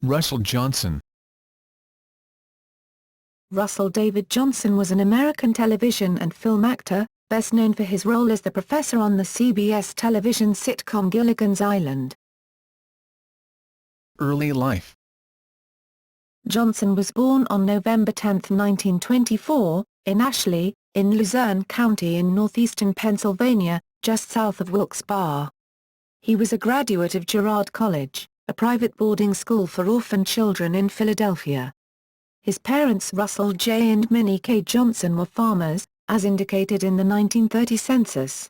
Russell Johnson. Russell David Johnson was an American television and film actor, best known for his role as the professor on the CBS television sitcom Gilligan's Island. Early life. Johnson was born on November 10, 1924, in Ashley, in Luzerne County in northeastern Pennsylvania, just south of Wilkes-Barre. He was a graduate of Girard College, a private boarding school for orphan children in Philadelphia. His parents Russell J. and Minnie K. Johnson were farmers, as indicated in the 1930 census.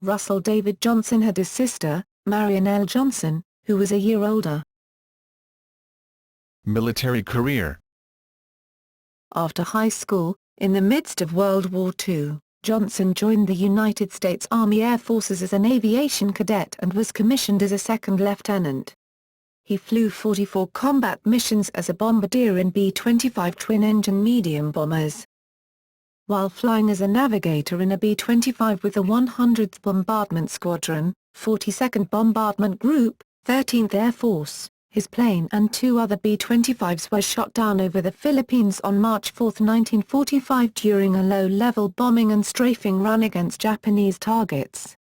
Russell David Johnson had a sister, Marion L. Johnson, who was a year older. Military career. After high school, in the midst of World War II, Johnson joined the United States Army Air Forces as an aviation cadet and was commissioned as a second lieutenant. He flew 44 combat missions as a bombardier in B-25 twin-engine medium bombers. While flying as a navigator in a B-25 with the 100th Bombardment Squadron, 42nd Bombardment Group, 13th Air Force, his plane and two other B-25s were shot down over the Philippines on March 4, 1945 during a low-level bombing and strafing run against Japanese targets.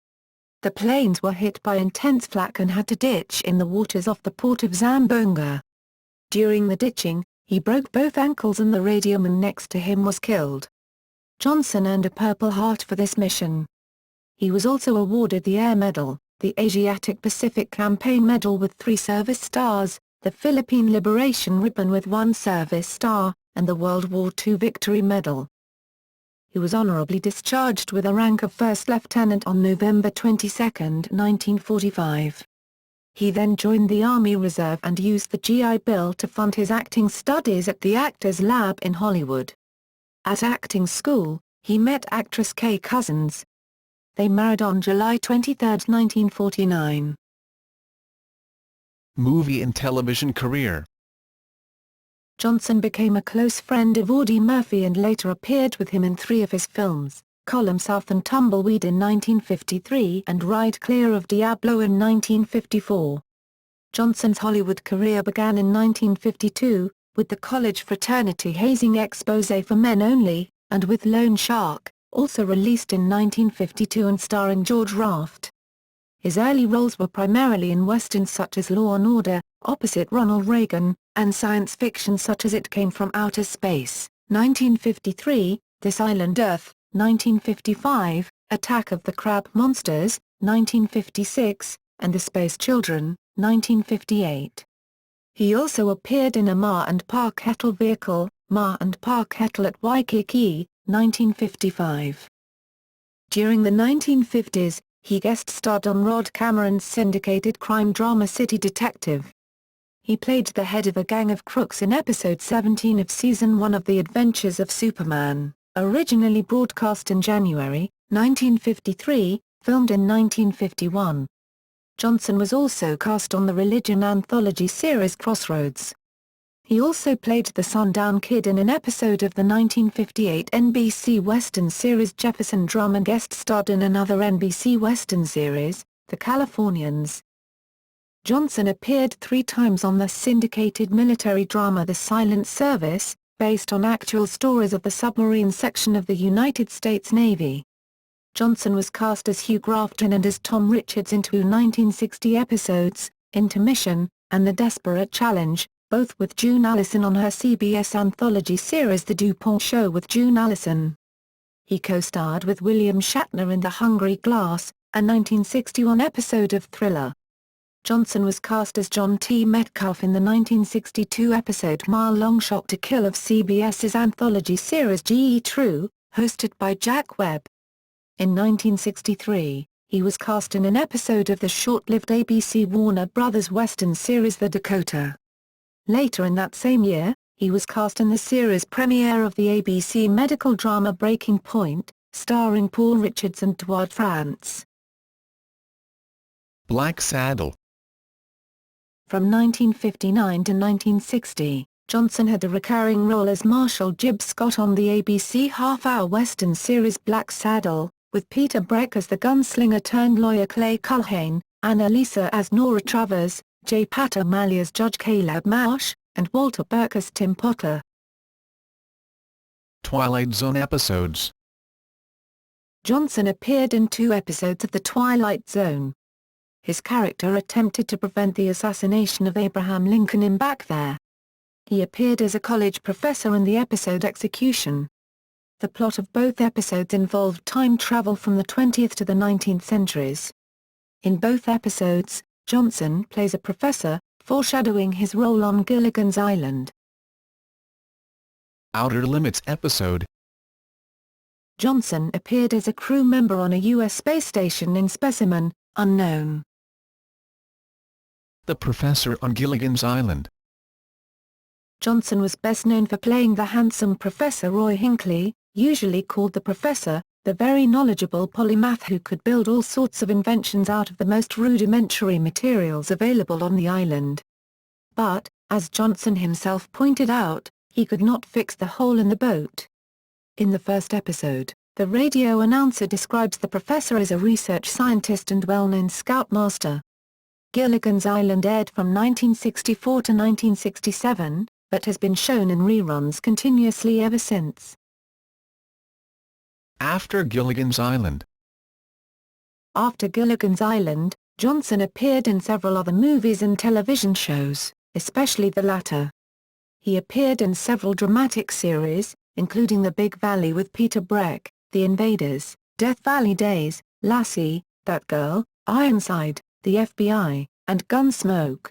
The planes were hit by intense flak and had to ditch in the waters off the port of Zamboanga. During the ditching, he broke both ankles and the radioman next to him was killed. Johnson earned a Purple Heart for this mission. He was also awarded the Air Medal, the Asiatic Pacific Campaign Medal with 3 service stars, the Philippine Liberation Ribbon with 1 service star, and the World War II Victory Medal. He was honorably discharged with a rank of first lieutenant on November 22, 1945. He then joined the Army Reserve and used the GI Bill to fund his acting studies at the Actors Lab in Hollywood. At acting school, he met actress Kay Cousins. They married on July 23, 1949. Movie and television career. Johnson became a close friend of Audie Murphy and later appeared with him in 3 of his films, Column South and Tumbleweed in 1953 and Ride Clear of Diablo in 1954. Johnson's Hollywood career began in 1952, with the college fraternity hazing expose for men only, and with Lone Shark, also released in 1952 and starring George Raft. His early roles were primarily in westerns such as Law and Order, opposite Ronald Reagan, and science fiction such as It Came from Outer Space, 1953, This Island Earth, 1955, Attack of the Crab Monsters, 1956, and The Space Children, 1958. He also appeared in a Ma and Pa Kettle vehicle, Ma and Pa Kettle at Waikiki, 1955. During the 1950s, he guest-starred on Rod Cameron's syndicated crime drama City Detective. He played the head of a gang of crooks in episode 17 of season 1 of The Adventures of Superman, originally broadcast in January, 1953, filmed in 1951. Johnson was also cast on the religion anthology series Crossroads. He also played the Sundown Kid in an episode of the 1958 NBC Western series Jefferson Drum and guest-starred in another NBC Western series, The Californians. Johnson appeared 3 times on the syndicated military drama The Silent Service, based on actual stories of the submarine section of the United States Navy. Johnson was cast as Hugh Grafton and as Tom Richards in 2 1960 episodes, Intermission, and The Desperate Challenge, both with June Allison on her CBS anthology series The DuPont Show with June Allison. He co-starred with William Shatner in The Hungry Glass, a 1961 episode of Thriller. Johnson was cast as John T. Metcalf in the 1962 episode Mile Long Shot to Kill of CBS's anthology series G.E. True, hosted by Jack Webb. In 1963, he was cast in an episode of the short-lived ABC Warner Brothers Western series The Dakota. Later in that same year, he was cast in the series premiere of the ABC medical drama Breaking Point, starring Paul Richards and Dward France. Black Saddle. From 1959 to 1960, Johnson had a recurring role as Marshall Gibb Scott on the ABC half-hour Western series Black Saddle, with Peter Breck as the gunslinger-turned-lawyer Clay Culhane, Annalisa as Nora Travers, J. Pat O'Malley as Judge Caleb Marsh, and Walter Burke as Tim Potter. Twilight Zone episodes. Johnson appeared in 2 episodes of The Twilight Zone. His character attempted to prevent the assassination of Abraham Lincoln in Back There. He appeared as a college professor in the episode Execution. The plot of both episodes involved time travel from the 20th to the 19th centuries. In both episodes, Johnson plays a professor, foreshadowing his role on Gilligan's Island. Outer Limits episode. Johnson appeared as a crew member on a U.S. space station in Specimen, Unknown. The Professor on Gilligan's Island. Johnson was best known for playing the handsome Professor Roy Hinckley, usually called the Professor, the very knowledgeable polymath who could build all sorts of inventions out of the most rudimentary materials available on the island. But, as Johnson himself pointed out, he could not fix the hole in the boat. In the first episode, the radio announcer describes the professor as a research scientist and well-known scoutmaster. Gilligan's Island aired from 1964 to 1967, but has been shown in reruns continuously ever since. After Gilligan's Island. After Gilligan's Island, Johnson appeared in several other movies and television shows, especially the latter. He appeared in several dramatic series, including The Big Valley with Peter Breck, The Invaders, Death Valley Days, Lassie, That Girl, Ironside, The FBI, and Gunsmoke.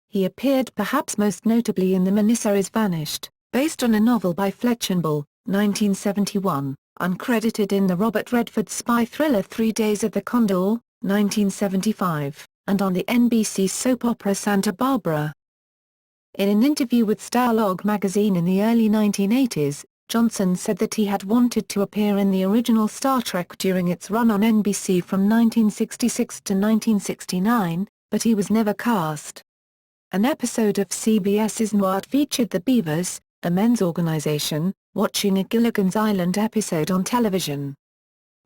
He appeared perhaps most notably in the miniseries Vanished, based on a novel by Fletch and Ball, 1971, uncredited in the Robert Redford spy thriller 3 Days of the Condor, 1975, and on the NBC soap opera Santa Barbara. In an interview with Starlog magazine in the early 1980s, Johnson said that he had wanted to appear in the original Star Trek during its run on NBC from 1966 to 1969, but he was never cast. An episode of CBS's Noir featured the Beavers, a men's organization, watching a Gilligan's Island episode on television.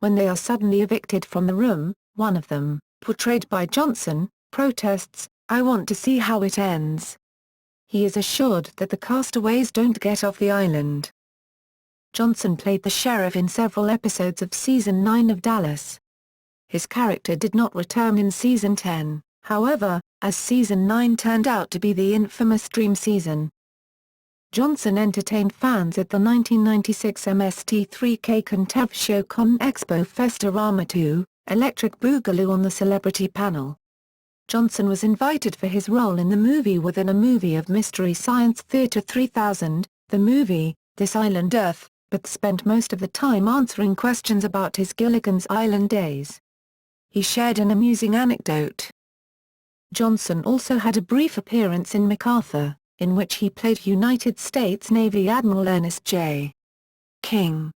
When they are suddenly evicted from the room, one of them, portrayed by Johnson, protests, "I want to see how it ends." He is assured that the castaways don't get off the island. Johnson played the sheriff in several episodes of Season 9 of Dallas. His character did not return in Season 10, however, as Season 9 turned out to be the infamous Dream season. Johnson entertained fans at the 1996 MST3K Contev show Con Expo Festorama 2, Electric Boogaloo on the celebrity panel. Johnson was invited for his role in the movie within a movie of Mystery Science Theater 3000, the movie, This Island Earth, but spent most of the time answering questions about his Gilligan's Island days. He shared an amusing anecdote. Johnson also had a brief appearance in MacArthur, in which he played United States Navy Admiral Ernest J. King.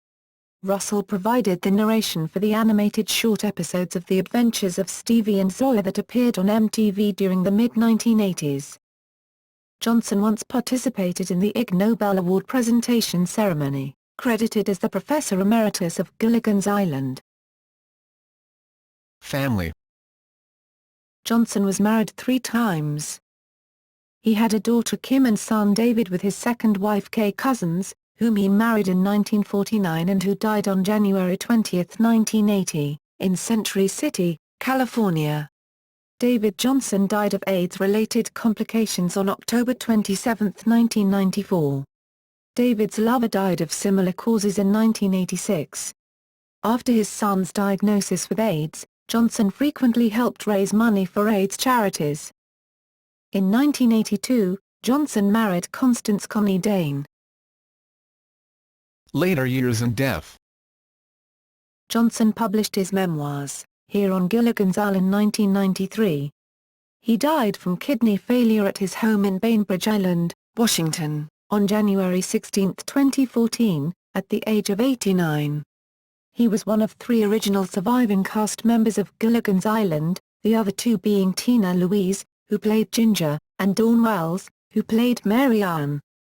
Russell provided the narration for the animated short episodes of The Adventures of Stevie and Zoya that appeared on MTV during the mid-1980s. Johnson once participated in the Ig Nobel Award presentation ceremony, credited as the Professor Emeritus of Gilligan's Island. Family. Johnson was married 3 times. He had a daughter Kim and son David with his second wife Kay Cousins, whom he married in 1949 and who died on January 20, 1980, in Century City, California. David Johnson died of AIDS-related complications on October 27, 1994. David's lover died of similar causes in 1986. After his son's diagnosis with AIDS, Johnson frequently helped raise money for AIDS charities. In 1982, Johnson married Constance Connie Dane. Later years and death. Johnson published his memoirs, Here on Gilligan's Island 1993. He died from kidney failure at his home in Bainbridge Island, Washington, on January 16, 2014, at the age of 89. He was one of 3 original surviving cast members of Gilligan's Island, the other 2 being Tina Louise, who played Ginger, and Dawn Wells, who played Mary Ann.